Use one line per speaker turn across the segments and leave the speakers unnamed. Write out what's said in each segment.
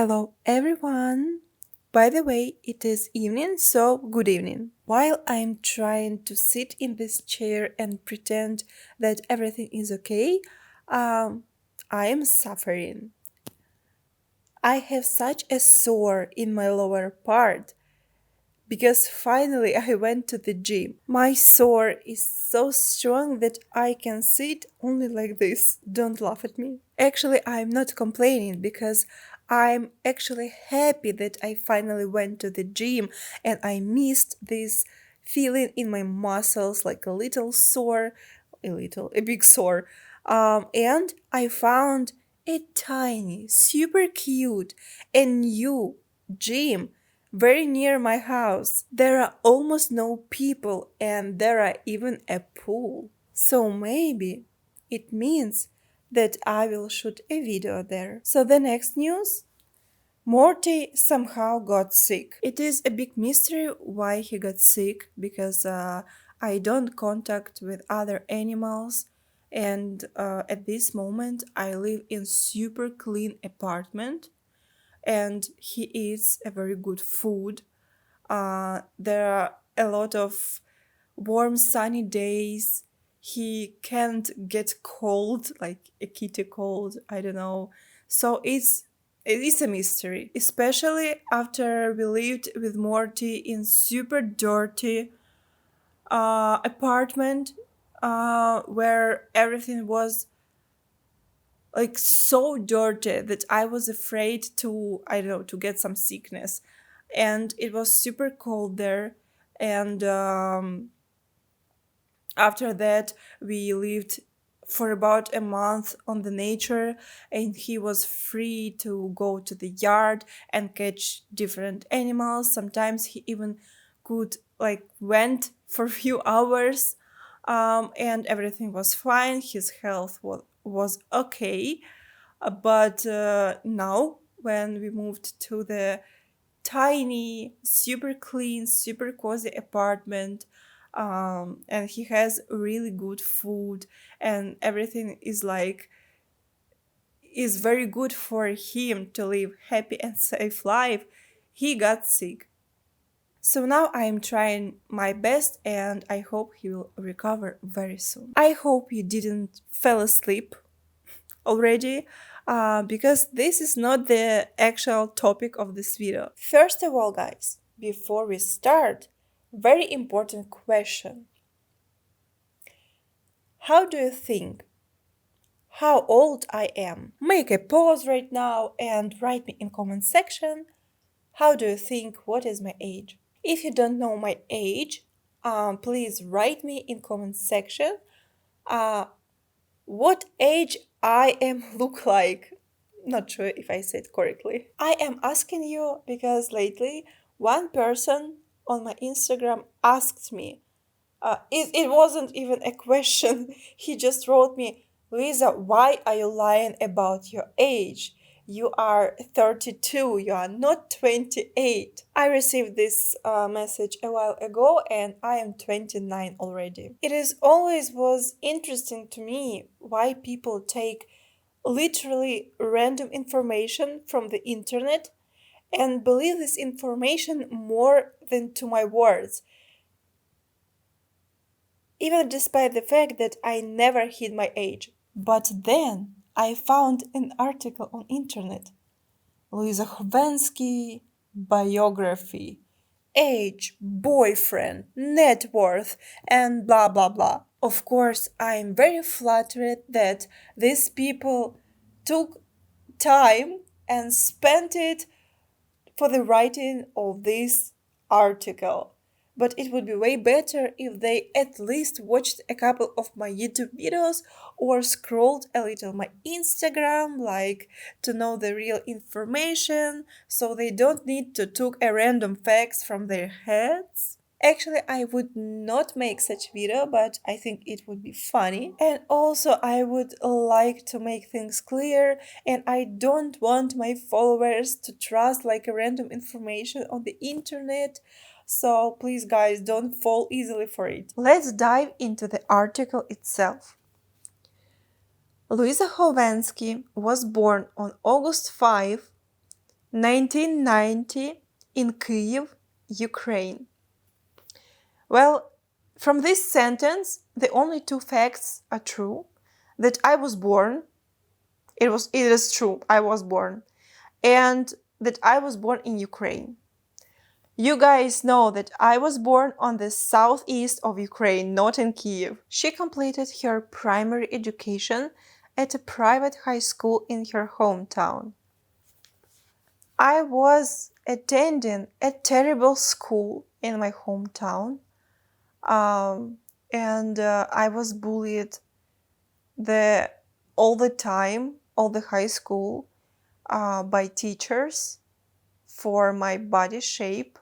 Hello everyone! By the way, it is evening, so good evening. While I'm trying to sit in this chair and pretend that everything is okay, I am suffering. I have such a sore in my lower part because finally I went to the gym. My sore is so strong that I can sit only like this. Don't laugh at me. Actually, I'm not complaining because I'm actually happy that I finally went to the gym and I missed this feeling in my muscles like a little sore, a big sore. And I found a tiny, super cute, and new gym very near my house. There are almost no people and there are even a pool. So maybe it means that I will shoot a video there. So the next news, Morty somehow got sick. It is a big mystery why he got sick because I don't contact with other animals and at this moment I live in super clean apartment and he eats a very good food. There are a lot of warm sunny days. He can't get cold like a kitty cold, I don't know. So it is a mystery, especially after we lived with Morty in super dirty apartment where everything was like so dirty that I was afraid to, I don't know, to get some sickness. And it was super cold there. And after that, we lived for about a month on the nature, and he was free to go to the yard and catch different animals. Sometimes he even could like went for a few hours, and everything was fine. His health was okay. But now, when we moved to the tiny, super clean, super cozy apartment, and he has really good food, and everything is very good for him to live happy and safe life, he got sick. So now I am trying my best and I hope he will recover very soon. I hope you didn't fall asleep already, because this is not the actual topic of this video. First of all, guys, before we start, very important question. How do you think how old I am? Make a pause right now and write me in comment section. How do you think what is my age? If you don't know my age, please write me in comment section what age I am look like. Not sure if I said correctly. I am asking you because lately one person on my Instagram asked me. It wasn't even a question. He just wrote me, Louisa, why are you lying about your age? You are 32, you are not 28. I received this message a while ago and I am 29 already. It is always was interesting to me why people take literally random information from the internet and believe this information more than to my words, even despite the fact that I never hid my age. But then I found an article on internet. Louisa Khovanski, Biography, age, boyfriend, net worth, and blah blah blah. Of course, I'm very flattered that these people took time and spent it for the writing of this article. But it would be way better if they at least watched a couple of my YouTube videos or scrolled a little my Instagram, like to know the real information, so they don't need to took a random facts from their heads. Actually, I would not make such video, but I think it would be funny. And also, I would like to make things clear, and I don't want my followers to trust like a random information on the internet. So please, guys, don't fall easily for it. Let's dive into the article itself. Louisa Khovanski was born on August 5, 1990 in Kyiv, Ukraine. Well, from this sentence, the only two facts are true. That I was born, it is true, I was born, and that I was born in Ukraine. You guys know that I was born on the southeast of Ukraine, not in Kyiv. She completed her primary education at a private high school in her hometown. I was attending a terrible school in my hometown, and I was bullied all the time, all the high school, by teachers for my body shape.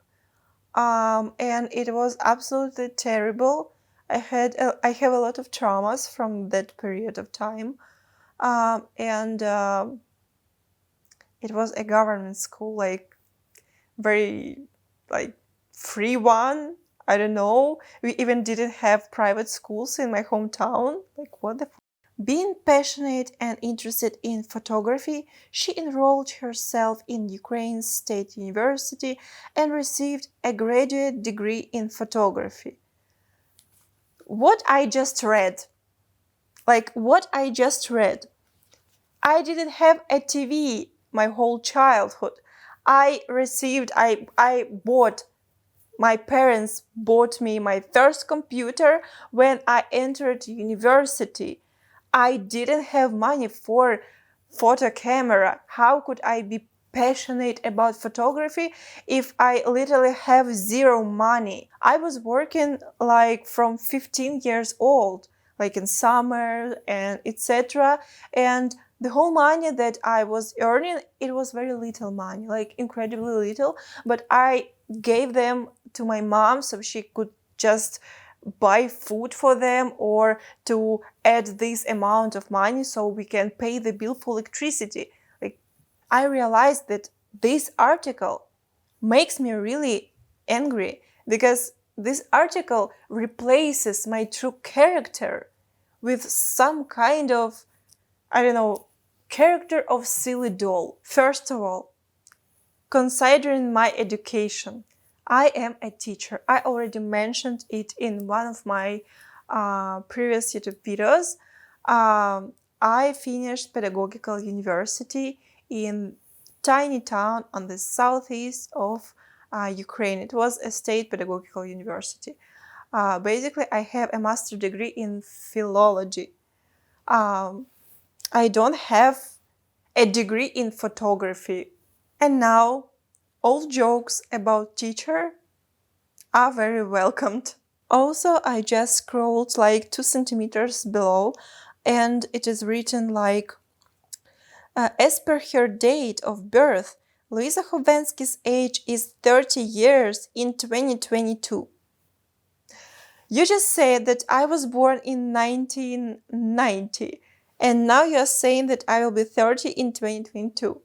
And it was absolutely terrible. I have a lot of traumas from that period of time, and it was a government school, like very like free one. I don't know. We even didn't have private schools in my hometown. Like what the. Being passionate and interested in photography, she enrolled herself in Ukraine's State University and received a graduate degree in photography. What I just read, I didn't have a TV my whole childhood. My parents bought me my first computer when I entered university. I didn't have money for photo camera. How could I be passionate about photography if I literally have zero money? I was working like from 15 years old, like in summer and etc. And the whole money that I was earning, it was very little money, like incredibly little, but I gave them to my mom so she could just buy food for them or to add this amount of money so we can pay the bill for electricity. Like, I realized that this article makes me really angry because this article replaces my true character with some kind of, I don't know, character of silly doll. First of all, considering my education, I am a teacher. I already mentioned it in one of my previous YouTube videos. I finished pedagogical university in tiny town on the southeast of Ukraine. It was a state pedagogical university. Basically, I have a master's degree in philology. I don't have a degree in photography. And now, all jokes about teacher are very welcomed. Also, I just scrolled like 2 centimeters below and it is written like, as per her date of birth, Louisa Khovanski's age is 30 years in 2022. You just said that I was born in 1990 and now you're saying that I will be 30 in 2022.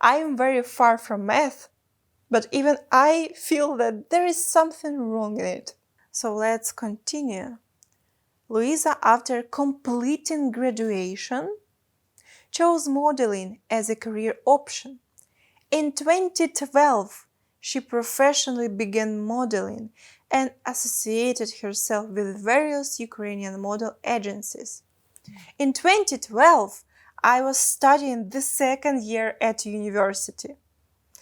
I am very far from math, but even I feel that there is something wrong in it. So let's continue. Louisa, after completing graduation, chose modeling as a career option. In 2012, she professionally began modeling and associated herself with various Ukrainian model agencies. In 2012, I was studying the second year at university.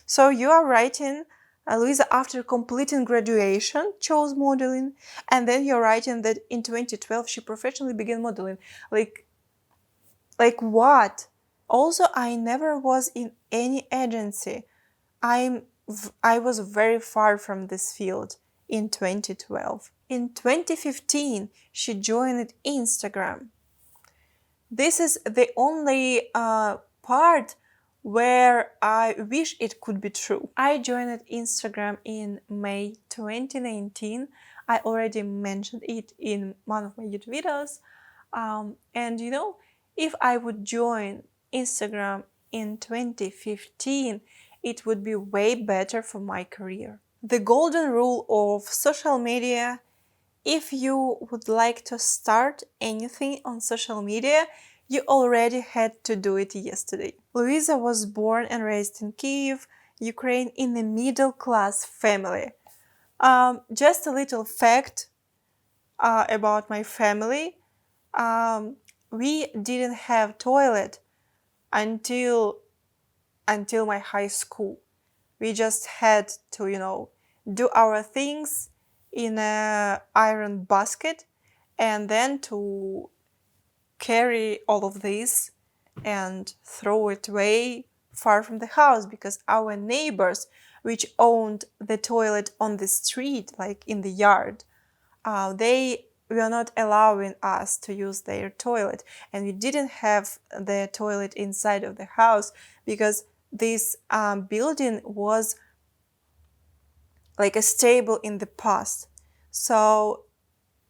So you are writing, Louisa, after completing graduation, chose modeling, and then you're writing that in 2012 she professionally began modeling. Like what? Also, I never was in any agency. I was very far from this field in 2012. In 2015, she joined Instagram. This is the only part where I wish it could be true. I joined Instagram in May 2019. I already mentioned it in one of my YouTube videos. And you know, if I would join Instagram in 2015, it would be way better for my career. The golden rule of social media: if you would like to start anything on social media, you already had to do it yesterday. Louisa was born and raised in Kyiv, Ukraine, in a middle-class family. Just a little fact about my family. We didn't have toilet until my high school. We just had to, do our things in a iron basket and then to carry all of this and throw it away far from the house, because our neighbors, which owned the toilet on the street, like in the yard, they were not allowing us to use their toilet, and we didn't have the toilet inside of the house because this building was like a stable in the past. So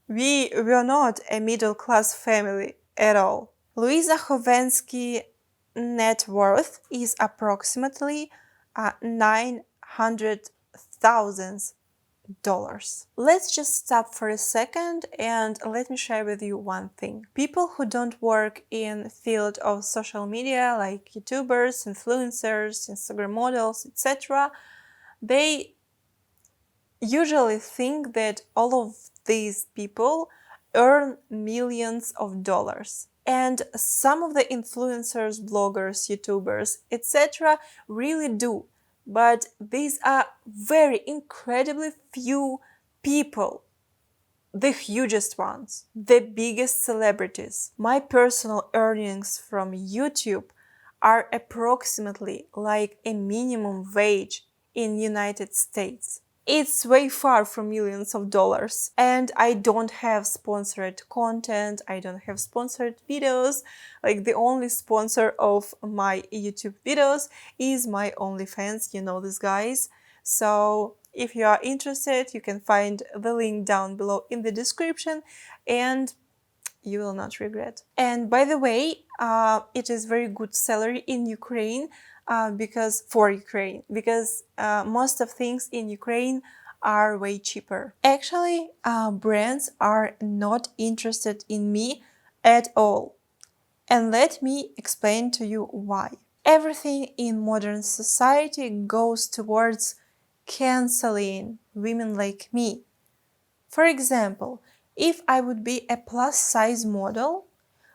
we were not a middle-class family at all. Louisa Khovanski net worth is approximately $900,000. Let's just stop for a second and let me share with you one thing. People who don't work in the field of social media, like YouTubers, influencers, Instagram models, etc., they usually think that all of these people earn millions of dollars. And some of the influencers, bloggers, YouTubers, etc. really do. But these are very incredibly few people. The hugest ones, the biggest celebrities. My personal earnings from YouTube are approximately like a minimum wage in United States. It's way far from millions of dollars. And I don't have sponsored content, I don't have sponsored videos. Like, the only sponsor of my YouTube videos is my OnlyFans, you know this, guys. So if you are interested, you can find the link down below in the description and you will not regret. And by the way, it is very good salary in Ukraine because most of things in Ukraine are way cheaper. Actually, brands are not interested in me at all. And let me explain to you why. Everything in modern society goes towards canceling women like me. For example, if I would be a plus size model,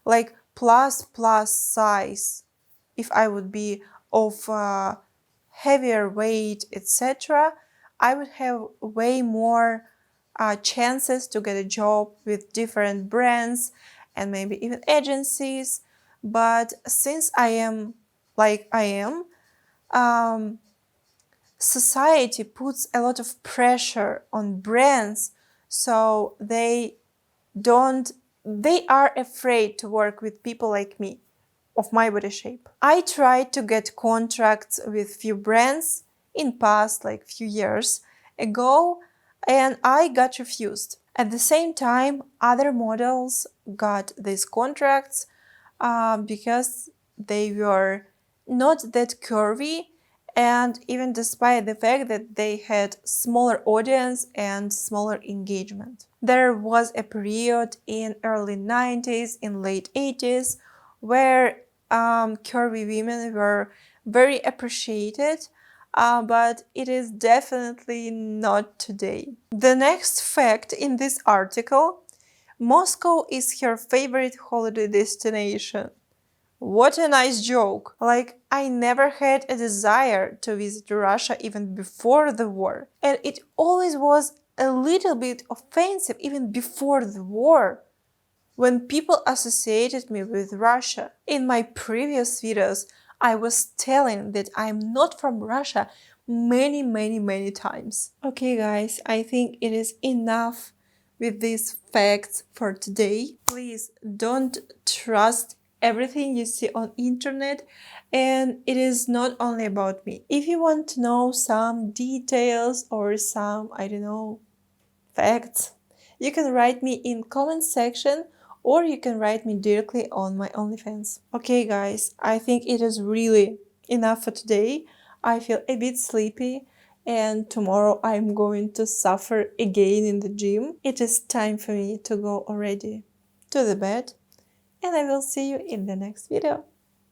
like plus size, if I would be of heavier weight, etc., I would have way more chances to get a job with different brands and maybe even agencies. But since I am like I am, society puts a lot of pressure on brands, so they are afraid to work with people like me, of my body shape. I tried to get contracts with few brands in past, like few years ago, and I got refused. At the same time, other models got these contracts because they were not that curvy, and even despite the fact that they had smaller audience and smaller engagement. There was a period in early 90s, in late 80s, where curvy women were very appreciated, but it is definitely not today. The next fact in this article: Moscow is her favorite holiday destination. What a nice joke! Like, I never had a desire to visit Russia even before the war. And it always was a little bit offensive even before the war, when people associated me with Russia. In my previous videos, I was telling that I'm not from Russia many times. Okay guys, I think it is enough with these facts for today. Please don't trust everything you see on internet, and it is not only about me. If you want to know some details or some, I don't know, facts, you can write me in comment section, or you can write me directly on my OnlyFans. Okay guys, I think it is really enough for today. I feel a bit sleepy and tomorrow I'm going to suffer again in the gym. It is time for me to go already to the bed and I will see you in the next video.